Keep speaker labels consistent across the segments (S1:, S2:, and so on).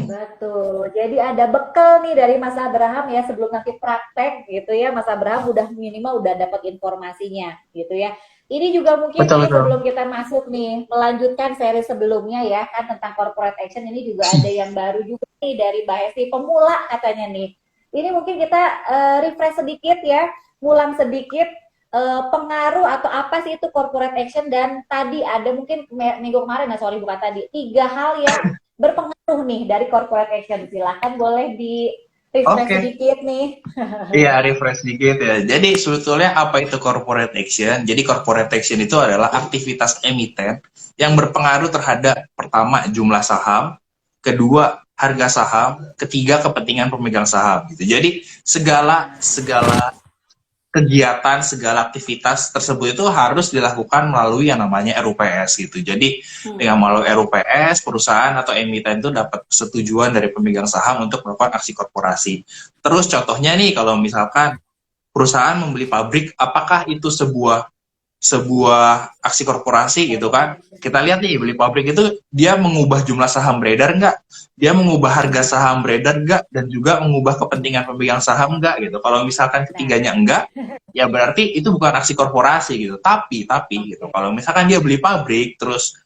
S1: Betul. Jadi ada bekal nih dari Mas Abraham ya sebelum nanti praktek gitu ya. Mas Abraham udah minimal udah dapat informasinya gitu ya. Ini juga mungkin
S2: Betul
S1: nih
S2: betul.
S1: sebelum kita masuk nih melanjutkan seri sebelumnya ya kan tentang corporate action ini juga ada yang baru juga nih dari Mbak Hesti pemula katanya nih. Ini mungkin kita refresh sedikit ya, ngulang sedikit pengaruh atau apa sih itu corporate action dan tadi ada mungkin minggu kemarin, nah sorry bukan tadi, tiga hal yang berpengaruh nih dari corporate action. Silahkan boleh di refresh
S2: Oke.
S1: sedikit nih.
S2: Iya, refresh dikit ya. Jadi sebetulnya apa itu corporate action? Jadi corporate action itu adalah aktivitas emiten yang berpengaruh terhadap pertama jumlah saham, kedua harga saham, ketiga kepentingan pemegang saham gitu. Jadi segala segala kegiatan, segala aktivitas tersebut itu harus dilakukan melalui yang namanya RUPS gitu. Jadi dengan melalui RUPS, perusahaan atau emiten itu dapat persetujuan dari pemegang saham untuk melakukan aksi korporasi. Terus contohnya nih kalau misalkan perusahaan membeli pabrik, apakah itu sebuah sebuah aksi korporasi gitu kan? Kita lihat nih beli pabrik itu dia mengubah jumlah saham beredar nggak? Dia mengubah harga saham beredar nggak? Dan juga mengubah kepentingan pemegang saham nggak gitu? Kalau misalkan
S1: Nah,
S2: ketiganya enggak, ya berarti itu bukan aksi korporasi gitu. Tapi gitu,
S1: oke.
S2: kalau misalkan dia beli pabrik terus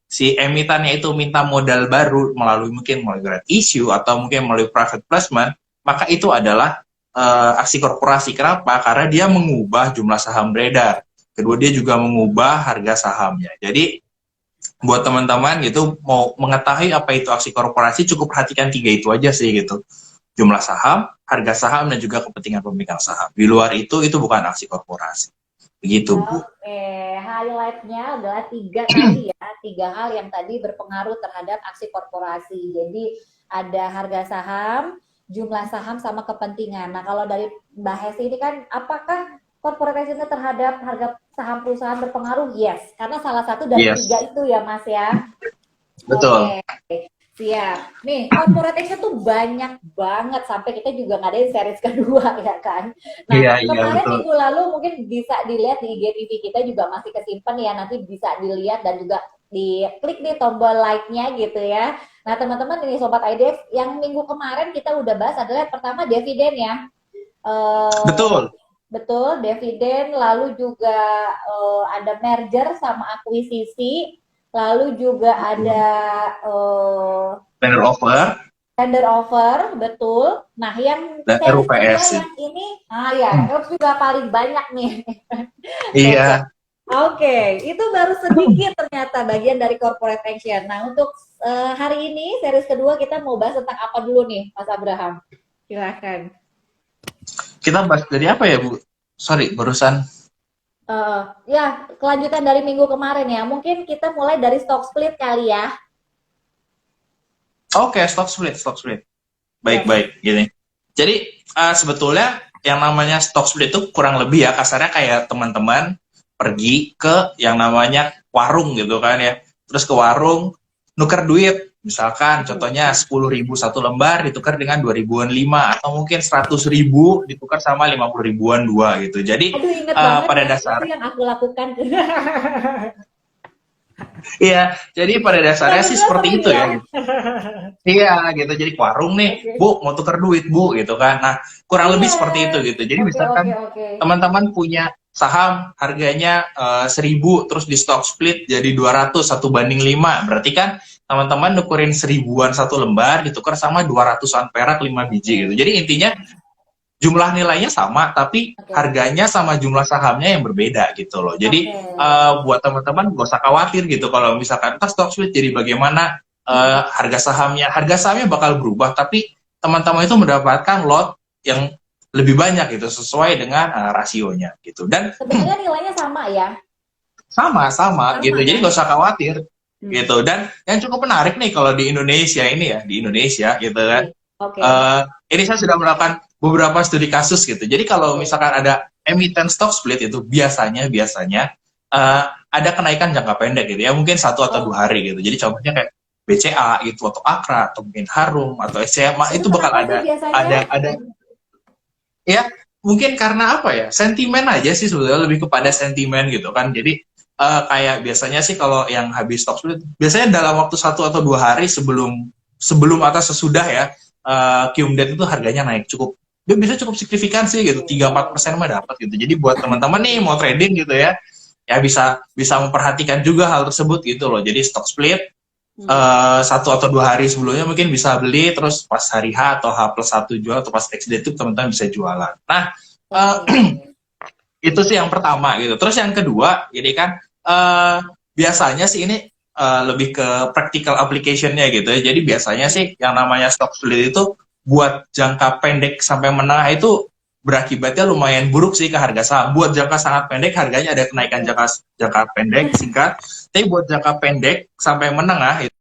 S2: si emitannya itu minta modal baru melalui mungkin melalui grant issue atau mungkin melalui private placement, maka itu adalah aksi korporasi. Kenapa? Karena dia mengubah jumlah saham beredar. Kedua, dia juga mengubah harga sahamnya. Jadi, buat teman-teman gitu, mau mengetahui apa itu aksi korporasi, cukup perhatikan tiga itu aja sih gitu. Jumlah saham, harga saham, dan juga kepentingan pemegang saham. Di luar itu bukan aksi korporasi. Begitu, Bu.
S1: Oke, highlightnya adalah tiga tadi ya, tiga hal yang tadi berpengaruh terhadap aksi korporasi. Jadi ada harga saham, jumlah saham, sama kepentingan. Nah kalau dari Mbak Hesti ini kan, apakah corporate action terhadap harga saham perusahaan berpengaruh? Yes, karena salah satu dari tiga
S2: Yes,
S1: itu ya Mas ya.
S2: betul.
S1: Oke, siap. Nih, corporate action tuh banyak banget sampai kita juga ngadain series kedua ya kan. Nah,
S2: Iya, iya,
S1: kemarin
S2: betul.
S1: minggu lalu mungkin bisa dilihat di IGTV kita juga masih kesimpan ya, nanti bisa dilihat dan juga diklik nih tombol like-nya gitu ya. Nah, teman-teman ini Sobat IDF, yang minggu kemarin kita udah bahas adalah pertama dividen ya. Eh,
S2: Betul.
S1: betul, dividen, lalu juga ada merger sama akuisisi, lalu juga ada eh,
S2: Tender offer
S1: tender offer, betul. Nah, yang
S2: dan
S1: series kedua
S2: RUPS.
S1: yang ini, ya, itu juga paling banyak nih. Oke,
S2: Iya.
S1: oke, itu baru sedikit ternyata bagian dari corporate action. Nah, untuk hari ini series kedua kita mau bahas tentang apa dulu nih, Mas Abraham? Silahkan.
S2: Kita bahas dari apa ya, Bu? Sorry, barusan.
S1: Ya, kelanjutan dari minggu kemarin ya. Mungkin kita mulai dari stock split kali ya.
S2: Oke, stock split, stock split.
S1: Yes.
S2: Baik-baik, gini. Jadi, sebetulnya yang namanya stock split itu kurang lebih ya, kasarnya kayak teman-teman pergi ke yang namanya warung gitu kan ya. Terus ke warung, nuker duit. Misalkan contohnya 10.000 satu lembar ditukar dengan 2 ribuan 5, atau mungkin 100.000 ditukar sama 50 ribuan 2 gitu. Jadi,
S1: Aduh, inget banget
S2: pada
S1: ya. Itu
S2: dasar
S1: yang aku lakukan.
S2: iya, jadi pada dasarnya sih
S1: Berdua
S2: seperti
S1: sering
S2: itu
S1: ya.
S2: ya. Iya gitu, jadi ke warung nih,
S1: Oke.
S2: Bu mau tuker duit Bu gitu kan. Nah kurang lebih
S1: Iya.
S2: seperti itu gitu. Jadi
S1: Oke,
S2: misalkan
S1: oke, oke.
S2: teman-teman punya saham harganya 1.000 terus di stock split jadi 200 1 banding 5. Berarti kan teman-teman nukerin 1.000-an satu lembar ditukar sama 200-an perak 5 biji gitu. Jadi intinya jumlah nilainya sama tapi
S1: Oke.
S2: harganya sama jumlah sahamnya yang berbeda gitu loh. Jadi
S1: Oke.
S2: buat teman-teman gak usah khawatir gitu kalau misalkan tas stock split jadi bagaimana harga sahamnya bakal berubah tapi teman-teman itu mendapatkan lot yang lebih banyak gitu sesuai dengan rasionya gitu. Dan
S1: Sebenarnya nilainya sama ya.
S2: sama-sama gitu.
S1: Sama
S2: Jadi
S1: kan?
S2: gak usah khawatir
S1: Hmm.
S2: gitu. Dan yang cukup menarik nih kalau di Indonesia ini ya, di Indonesia gitu kan.
S1: Oke. Oke.
S2: Uh, ini saya sudah melakukan beberapa studi kasus gitu. Jadi kalau
S1: Oke.
S2: misalkan ada emiten stock split itu biasanya ada kenaikan jangka pendek gitu ya, mungkin 1 atau 2 hari gitu. Jadi contohnya kayak BCA gitu atau Akra atau mungkin Harum atau SCMA
S1: Itu
S2: itu bakal
S1: kenapa sih
S2: ada
S1: biasanya?
S2: ada ya mungkin karena apa ya sentimen aja sih sebetulnya lebih kepada sentimen gitu kan. Jadi kayak biasanya sih kalau yang habis stock split biasanya dalam waktu 1 atau 2 hari sebelum sebelum atau sesudah ya Qumdet itu harganya naik bisa cukup signifikan sih gitu, 3-4% mah dapat gitu. Jadi buat teman-teman nih mau trading gitu ya bisa bisa memperhatikan juga hal tersebut gitu loh. Jadi stock split 1 atau 2 hari sebelumnya mungkin bisa beli, terus pas hari H atau H+1 jual, atau pas XD itu teman-teman bisa jualan. Nah, itu sih yang pertama gitu. Terus yang kedua, jadi kan biasanya sih ini lebih ke practical application-nya gitu ya. Jadi biasanya sih yang namanya stock split itu buat jangka pendek sampai menengah itu berakibatnya lumayan buruk sih ke harga saham. Buat jangka sangat pendek harganya ada kenaikan jangka pendek singkat, tapi buat jangka pendek sampai menengah itu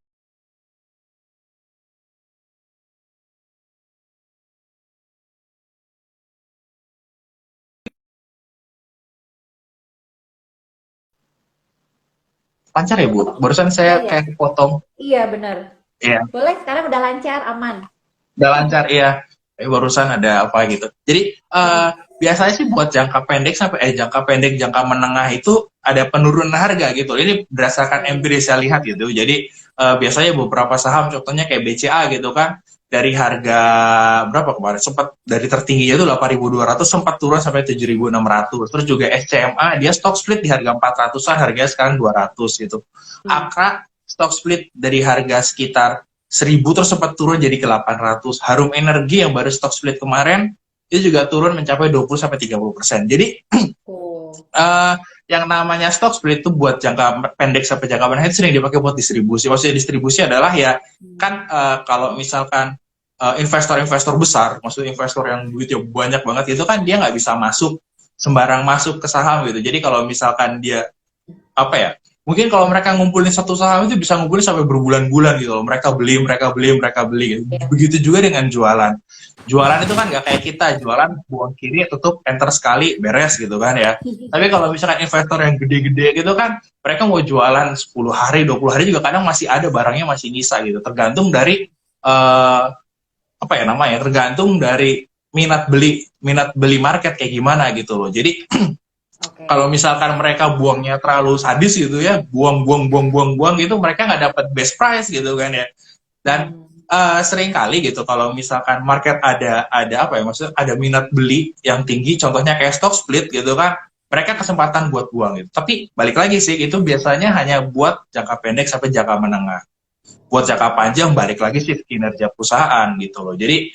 S2: lancar ya Bu. Barusan saya
S1: Iya,
S2: kayak potong.
S1: iya benar.
S2: Iya.
S1: Boleh, sekarang udah lancar, aman.
S2: Udah lancar ya, barusan ada apa gitu. Jadi biasanya sih buat jangka pendek sampai jangka pendek jangka menengah itu ada penurunan harga gitu. Ini berdasarkan empiris saya lihat gitu. Jadi biasanya beberapa saham contohnya kayak BCA gitu kan, dari harga berapa kemarin sempat dari tertingginya itu 8.200 sempat turun sampai 7.600. Terus juga SCMA dia stock split di harga 400-an, harganya sekarang 200 gitu. Akra stock split dari harga sekitar 1.000 terus sempat turun jadi ke 800. Harum Energi yang baru stock split kemarin itu juga turun mencapai 20-30%. Jadi yang namanya stock split itu buat jangka pendek sampai jangka menengah itu sering dipakai buat distribusi. Maksudnya distribusi adalah ya kan kalau misalkan investor-investor besar, maksudnya investor yang duitnya banyak banget itu kan dia nggak bisa masuk sembarang masuk ke saham gitu. Jadi kalau misalkan dia apa ya, mungkin kalau mereka ngumpulin satu saham itu bisa ngumpulin sampai berbulan-bulan gitu loh. Mereka beli gitu. Begitu juga dengan jualan. Jualan itu kan nggak kayak kita, jualan buang kiri, tutup, enter sekali, beres gitu kan ya. Tapi kalau misalkan investor yang gede-gede gitu kan, mereka mau jualan 10 hari, 20 hari juga kadang masih ada barangnya masih bisa gitu. Tergantung dari apa ya namanya, tergantung dari minat beli market kayak gimana gitu loh. Jadi kalau misalkan mereka buangnya terlalu sadis gitu ya, buang gitu, mereka nggak dapat best price gitu kan ya. Dan sering kali gitu kalau misalkan market ada apa ya, maksudnya ada minat beli yang tinggi, contohnya kayak stock split gitu kan, mereka kesempatan buat buang gitu. Tapi balik lagi sih, itu biasanya hanya buat jangka pendek sampai jangka menengah. Buat jangka panjang balik lagi sih kinerja perusahaan gitu loh. Jadi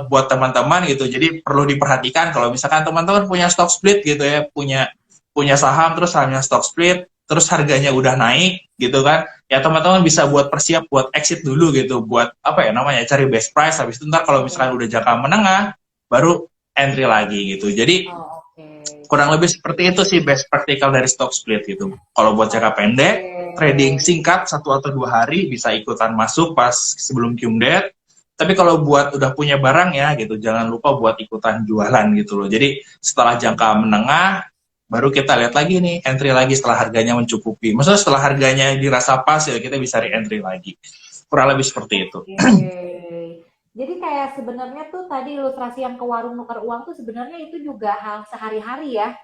S2: buat teman-teman gitu, jadi perlu diperhatikan kalau misalkan teman-teman punya stock split gitu ya, punya saham terus sahamnya stock split, terus harganya udah naik gitu kan, ya teman-teman bisa buat persiap buat exit dulu gitu, buat apa ya namanya, cari best price. Habis itu ntar kalau misalkan udah jangka menengah baru entry lagi gitu. Jadi kurang lebih seperti itu sih best practical dari stock split gitu. Kalau buat jangka pendek, trading singkat 1 atau 2 hari bisa ikutan masuk pas sebelum Qumdet. Tapi kalau buat udah punya barang ya gitu, jangan lupa buat ikutan jualan gitu loh. Jadi setelah jangka menengah, baru kita lihat lagi nih, entry lagi setelah harganya mencukupi. Maksudnya setelah harganya dirasa pas ya kita bisa re-entry lagi. Kurang lebih seperti itu.
S1: Jadi kayak sebenarnya tuh tadi ilustrasi yang ke warung nukar uang tuh sebenarnya itu juga hal sehari-hari ya.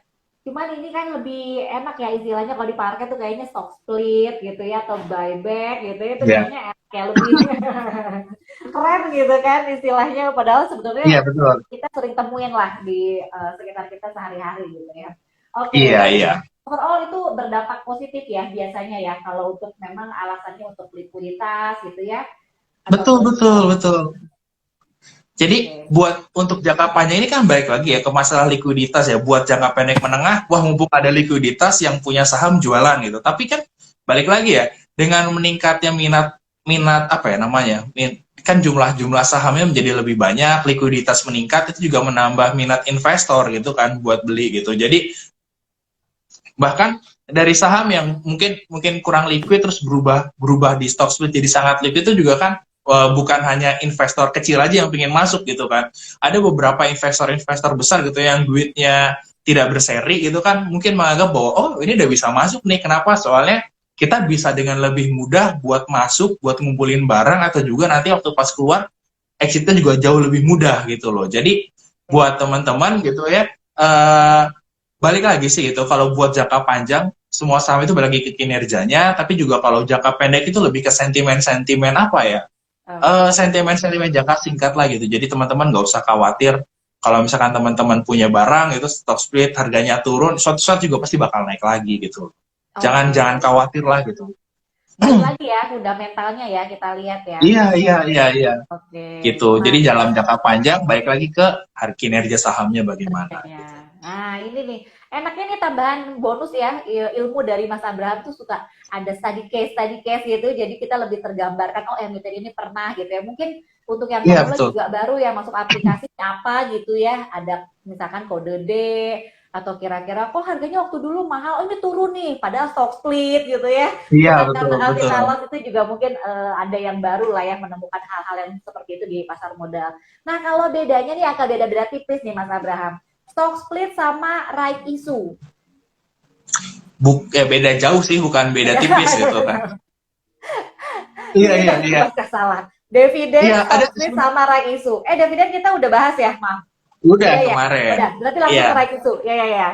S1: Cuman ini kan lebih enak ya istilahnya, kalau di market tuh kayaknya stock split gitu ya, atau buyback gitu ya, itu kayaknya kayak lebih keren gitu kan istilahnya. Padahal sebenarnya kita sering temuin lah di sekitar kita sehari-hari gitu ya. Iya. Overall itu berdampak positif ya biasanya ya, kalau untuk memang alasannya untuk likuiditas gitu ya.
S2: Betul. Jadi buat untuk jangka panjang ini kan balik lagi ya ke masalah likuiditas ya. Buat jangka pendek menengah, wah mumpung ada likuiditas yang punya saham jualan gitu. Tapi kan balik lagi ya, dengan meningkatnya minat apa ya namanya, kan jumlah sahamnya menjadi lebih banyak, likuiditas meningkat, itu juga menambah minat investor gitu kan buat beli gitu. Jadi bahkan dari saham yang mungkin kurang liquid terus berubah di stock split jadi sangat liquid, itu juga kan bukan hanya investor kecil aja yang pengen masuk gitu kan. Ada beberapa investor besar gitu yang duitnya tidak berseri gitu kan, mungkin menganggap bahwa oh ini udah bisa masuk nih. Kenapa? Soalnya kita bisa dengan lebih mudah buat masuk, buat ngumpulin barang, atau juga nanti waktu pas keluar exitnya juga jauh lebih mudah gitu loh. Jadi buat teman-teman gitu ya, balik lagi sih gitu, kalau buat jangka panjang semua saham itu balik lagi ke kinerjanya, tapi juga kalau jangka pendek itu lebih ke sentimen apa ya, Sentimen-sentimen jangka singkat lah gitu. Jadi teman-teman nggak usah khawatir kalau misalkan teman-teman punya barang itu stock split harganya turun, suatu saat juga pasti bakal naik lagi gitu. Jangan
S1: Oke.
S2: jangan khawatir lah gitu.
S1: Balik lagi ya fundamentalnya ya kita lihat ya.
S2: Iya iya iya iya
S1: Oke.
S2: gitu. Jadi
S1: Nah,
S2: dalam jangka panjang balik lagi ke kinerja sahamnya bagaimana.
S1: ya. Nah, ini nih. Enaknya nih tambahan bonus ya, ilmu dari Mas Abraham tuh suka ada study case gitu. Jadi kita lebih tergambarkan, oh emiten ini pernah gitu ya. Mungkin untuk yang
S2: Iya
S1: pemula
S2: betul.
S1: juga baru ya masuk aplikasi apa gitu ya. Ada misalkan kode D atau kira-kira kok harganya waktu dulu mahal, oh ini turun nih, padahal stock split gitu ya.
S2: Iya
S1: Bukan
S2: betul
S1: karena alpha
S2: betul.
S1: loss, itu juga mungkin ada yang baru lah ya menemukan hal-hal yang seperti itu di pasar modal. Nah, kalau bedanya nih akan beda-beda tipis nih Mas Abraham. Stock split sama right issue.
S2: Beda jauh sih, bukan beda tipis gitu kan. Iya
S1: Ini
S2: iya iya.
S1: pasti salah. Dividen,
S2: Iya ada
S1: stock split sama right issue. Dividen kita udah bahas ya, Mam?
S2: udah
S1: Iya ya.
S2: kemarin.
S1: Udah, berarti langsung
S2: Iya.
S1: ke right issue. Ya ya ya.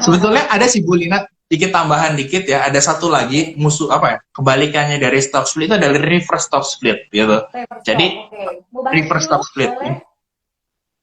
S2: Sebetulnya ada sih Bu Lina, dikit tambahan dikit ya. Ada satu lagi musuh apa ya? Kebalikannya dari stock split itu adalah reverse stock split gitu.
S1: Reverse stock.
S2: Jadi
S1: Oke. Mau bahas
S2: reverse
S1: dulu?
S2: stock split
S1: Boleh?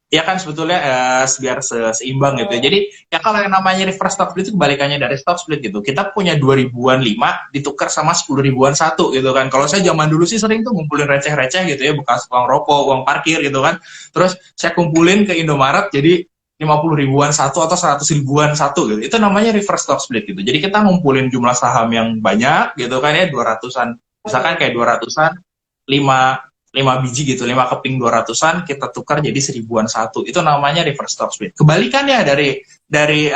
S2: ya kan sebetulnya biar seimbang gitu ya. Jadi ya kalau yang namanya reverse stock split itu kebalikannya dari stock split gitu. Kita punya 2000-an 5 ditukar sama 10 ribuan satu gitu kan. Kalau saya zaman dulu sih sering tuh ngumpulin receh-receh gitu ya, bekas uang rokok, uang parkir gitu kan. Terus saya kumpulin ke Indomaret jadi 50 ribuan satu atau 100 ribuan satu gitu. Itu namanya reverse stock split gitu. Jadi kita ngumpulin jumlah saham yang banyak gitu kan ya, 200-an. Misalkan kayak 200-an, 5 biji gitu, 5 keping 200-an kita tukar jadi 1000-an satu. Itu namanya reverse stock split. Kebalikannya dari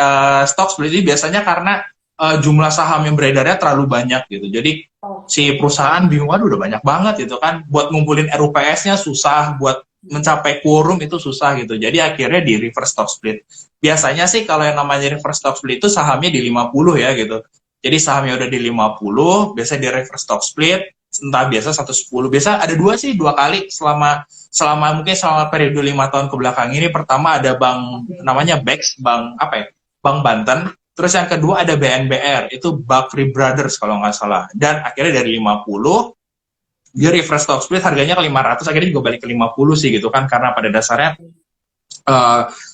S2: stock split ini biasanya karena jumlah saham yang beredarnya terlalu banyak gitu. Jadi si perusahaan bingung, aduh udah banyak banget gitu kan. Buat ngumpulin RUPS-nya susah, buat mencapai quorum itu susah gitu. Jadi akhirnya di reverse stock split. Biasanya sih kalau yang namanya reverse stock split itu sahamnya di 50 ya gitu. Jadi sahamnya udah di 50, biasanya di reverse stock split, entah biasa 110. Biasa ada dua kali mungkin selama periode 5 tahun ke belakang ini. Pertama ada bank namanya BEX, bank apa ya? Bank Banten. Terus yang kedua ada BNBR, itu Bakri Brothers kalau nggak salah. Dan akhirnya dari 50 dia reverse stock split harganya ke 500, akhirnya juga balik ke 50 sih gitu kan, karena pada dasarnya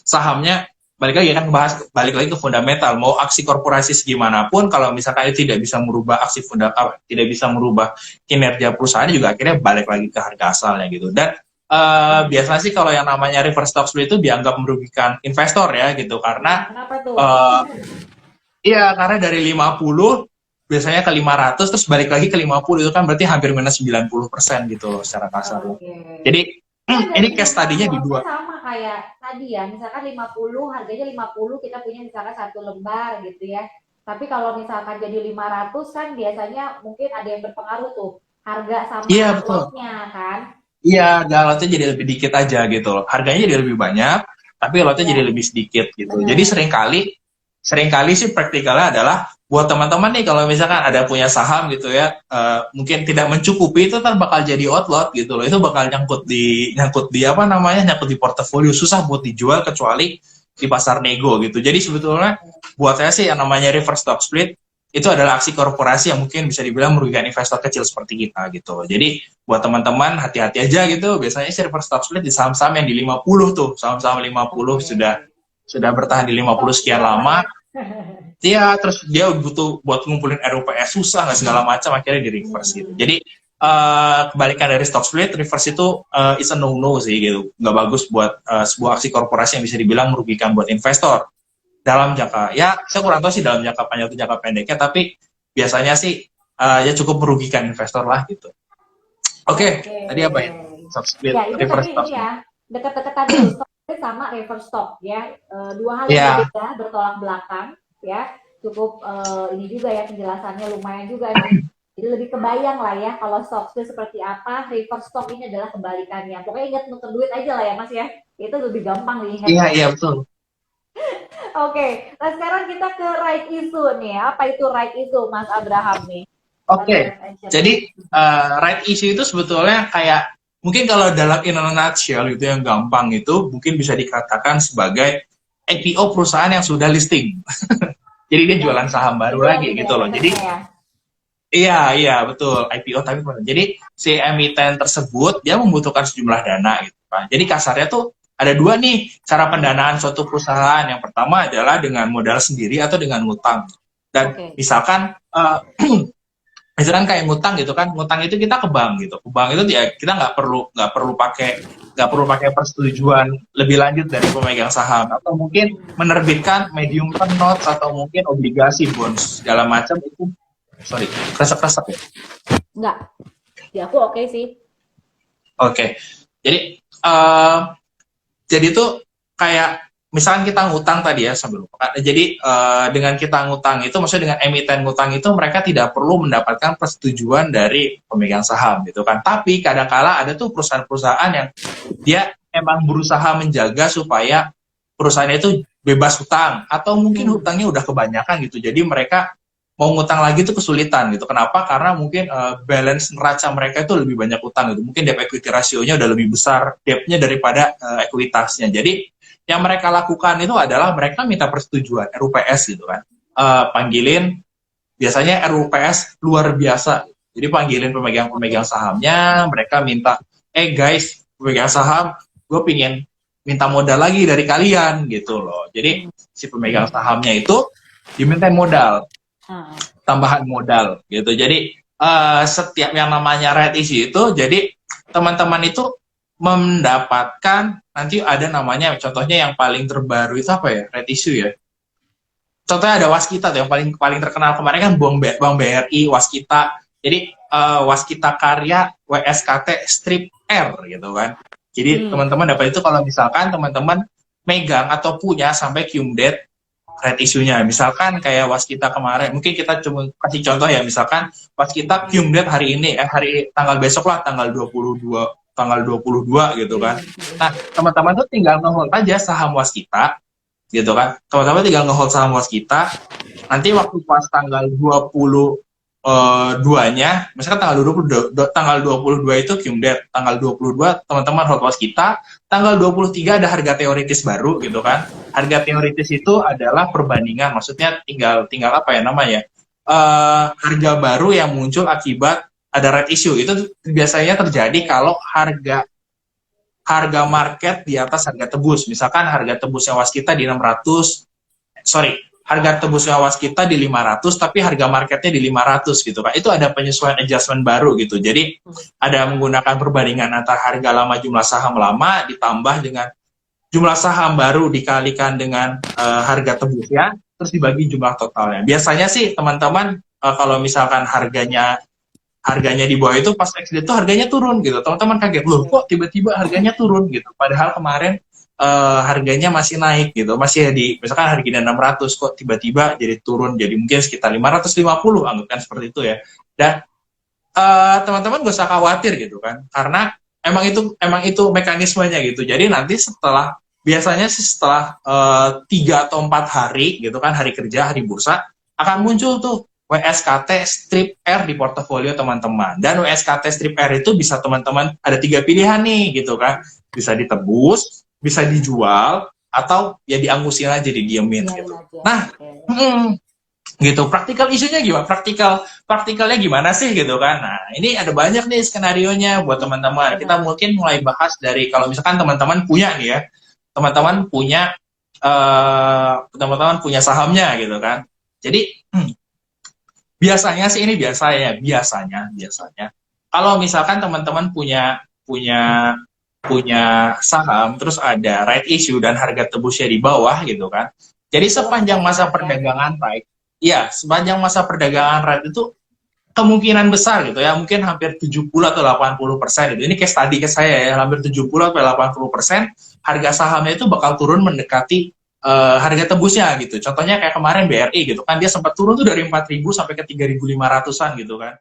S2: sahamnya balik lagi kan balik lagi ke fundamental. Mau aksi korporasi segimanapun kalau misalkan itu tidak bisa merubah aksi fundamental, tidak bisa merubah kinerja perusahaan, juga akhirnya balik lagi ke harga asalnya gitu. Dan biasanya sih kalau yang namanya reverse stock split itu dianggap merugikan investor ya gitu, karena
S1: Kenapa tuh?
S2: iya karena dari 50 biasanya ke 500 terus balik lagi ke 50, itu kan berarti hampir minus 90% gitu secara kasar. Jadi ini case tadinya di dua.
S1: Sama kayak tadi ya, misalkan 50, harganya 50, kita punya misalkan satu lembar gitu ya. Tapi kalau misalkan jadi 500 kan biasanya mungkin ada yang berpengaruh tuh. Harga sama lotnya kan.
S2: Iya, lotnya jadi lebih dikit aja gitu loh. Harganya jadi lebih banyak, tapi lotnya jadi lebih sedikit gitu. Jadi seringkali sih praktikalnya adalah buat teman-teman nih kalau misalkan ada punya saham gitu ya, mungkin tidak mencukupi, itu kan bakal jadi outlot gitu loh. Itu bakal nyangkut di apa namanya, nyangkut di portofolio, susah buat dijual kecuali di pasar nego gitu. Jadi sebetulnya buat saya sih yang namanya reverse stock split itu adalah aksi korporasi yang mungkin bisa dibilang merugikan investor kecil seperti kita gitu. Jadi buat teman-teman hati-hati aja gitu. Biasanya sih reverse stock split di saham-saham yang di 50 tuh, saham-saham 50 sudah bertahan di 50 sekian lama. Iya, terus dia butuh buat ngumpulin RUPS susah nggak segala macam, akhirnya di reverse gitu. Jadi kebalikan dari stock split, reverse itu is a no-no sih gitu. Nggak bagus buat sebuah aksi korporasi yang bisa dibilang merugikan buat investor. Dalam jangka, ya saya kurang tahu sih dalam jangka panjang atau jangka pendeknya, tapi biasanya sih ya cukup merugikan investor lah gitu. Oke. Tadi apa ya? Stock split,
S1: ya, itu
S2: reverse
S1: tadi
S2: stock
S1: ini
S2: split.
S1: ya, dekat-dekatan dulu stock split sama reverse stock ya. Dua hal yang berbeda, bertolak belakang ya. Cukup ini juga ya penjelasannya lumayan juga nih. Jadi lebih kebayang lah ya kalau stock split seperti apa, reverse stock ini adalah kebalikannya. Pokoknya ingat nuker duit aja lah ya Mas ya. Itu lebih gampang nih.
S2: Iya betul.
S1: Oke, nah sekarang kita ke right issue nih. Apa itu right issue, Mas Abraham nih?
S2: Oke. Jadi right issue itu sebetulnya kayak mungkin kalau dalam in a nutshell itu yang gampang itu mungkin bisa dikatakan sebagai IPO perusahaan yang sudah listing. Jadi dia jualan saham baru lagi gitu loh. Jadi Iya, iya, betul. IPO tapi bukan. Jadi si emiten tersebut dia membutuhkan sejumlah dana gitu kan. Jadi kasarnya tuh ada dua nih cara pendanaan suatu perusahaan. Yang pertama adalah dengan modal sendiri atau dengan ngutang. Dan
S1: Oke.
S2: misalkan misalkan kayak ngutang gitu kan, ngutang itu kita ke bank gitu. Ke bank itu ya kita nggak perlu pakai persetujuan lebih lanjut dari pemegang saham atau mungkin menerbitkan medium term notes atau mungkin obligasi bonds segala macam itu sorry kresek-kresek ya.
S1: Enggak. Di aku oke sih.
S2: Oke, jadi eh, jadi tuh kayak misalkan kita ngutang tadi ya sambil lupa. Jadi dengan kita ngutang itu maksudnya dengan emiten ngutang itu mereka tidak perlu mendapatkan persetujuan dari pemegang saham gitu kan. Tapi kadangkala ada tuh perusahaan-perusahaan yang dia emang berusaha menjaga supaya perusahaannya itu bebas hutang atau mungkin
S1: Hmm.
S2: hutangnya udah kebanyakan gitu. Jadi mereka mau ngutang lagi itu kesulitan gitu. Kenapa? Karena mungkin balance neraca mereka itu lebih banyak utang gitu. Mungkin debt equity ratio-nya udah lebih besar debt-nya daripada ekuitasnya. Jadi yang mereka lakukan itu adalah mereka minta persetujuan RUPS gitu kan. Panggilin biasanya RUPS luar biasa. Jadi panggilin pemegang-pemegang sahamnya, mereka minta, guys, pemegang saham, gue pingin minta modal lagi dari kalian gitu loh. Jadi si pemegang sahamnya itu diminta modal,
S1: Ah.
S2: tambahan modal gitu. Jadi setiap yang namanya red issue itu, jadi teman-teman itu mendapatkan nanti ada namanya, contohnya yang paling terbaru itu apa ya, red issue ya. Contohnya ada Waskita tuh yang paling paling terkenal kemarin kan Bank BRI, Waskita. Jadi Waskita Karya WSKT Strip R gitu kan. Jadi
S1: Hmm.
S2: teman-teman dapat itu kalau misalkan teman-teman megang atau punya sampai QMDAT red issue-nya. Misalkan kayak Waskita kemarin, mungkin kita cuma kasih contoh ya, misalkan Waskita QMDAT hari ini, hari tanggal besok lah, tanggal 22 gitu kan. Nah, teman-teman tuh tinggal nge-hold aja saham Waskita gitu kan. Teman-teman tinggal nge-hold saham Waskita, nanti waktu pas tanggal 22-nya, misalkan tanggal 22 itu QMDAT, tanggal 22 teman-teman hold Waskita, tanggal 23 ada harga teoritis baru gitu kan. Harga teoritis itu adalah perbandingan, maksudnya tinggal tinggal apa ya namanya? Harga baru yang muncul akibat ada red issue. Itu biasanya terjadi kalau harga market di atas harga tebus. Misalkan harga tebusnya Waskita di 600, sorry, harga tebusnya Waskita di 500, tapi harga marketnya di 500 gitu kan. Itu ada penyesuaian adjustment baru gitu. Jadi ada menggunakan perbandingan antara harga lama jumlah saham lama ditambah dengan jumlah saham baru dikalikan dengan harga tebusnya, terus dibagi jumlah totalnya. Biasanya sih teman-teman kalau misalkan harganya di bawah itu pas exit itu harganya turun gitu. Teman-teman kaget, loh kok tiba-tiba harganya turun gitu. Padahal kemarin harganya masih naik gitu. Masih di misalkan harganya 600 kok tiba-tiba jadi turun jadi mungkin sekitar 550, anggapkan seperti itu ya. Dan teman-teman gak usah khawatir gitu kan. Karena emang itu mekanismenya gitu. Jadi nanti biasanya setelah 3 atau 4 hari gitu kan, hari kerja, hari bursa, akan muncul tuh WSKT strip R di portofolio teman-teman. Dan WSKT strip R itu bisa teman-teman ada 3 pilihan nih gitu kan. Bisa ditebus, bisa dijual, atau ya diangusin aja, didiemin gitu. Nah, gitu. Praktikal isunya gimana? Praktikalnya gimana sih gitu kan? Nah, ini ada banyak nih skenarionya buat teman-teman. Kita mungkin mulai bahas dari kalau misalkan teman-teman punya nih ya, teman-teman punya sahamnya gitu kan. Jadi biasanya sih ini biasanya kalau misalkan teman-teman punya punya punya saham terus ada right issue dan harga tebusnya di bawah gitu kan. Jadi sepanjang masa perdagangan right, ya sepanjang masa perdagangan right itu kemungkinan besar gitu ya, mungkin hampir 70 atau 80% gitu. Ini case tadi ke saya ya, hampir 70 atau 80% harga sahamnya itu bakal turun mendekati harga tebusnya gitu. Contohnya kayak kemarin BRI gitu kan, dia sempat turun tuh dari 4.000 sampai ke 3.500-an gitu kan.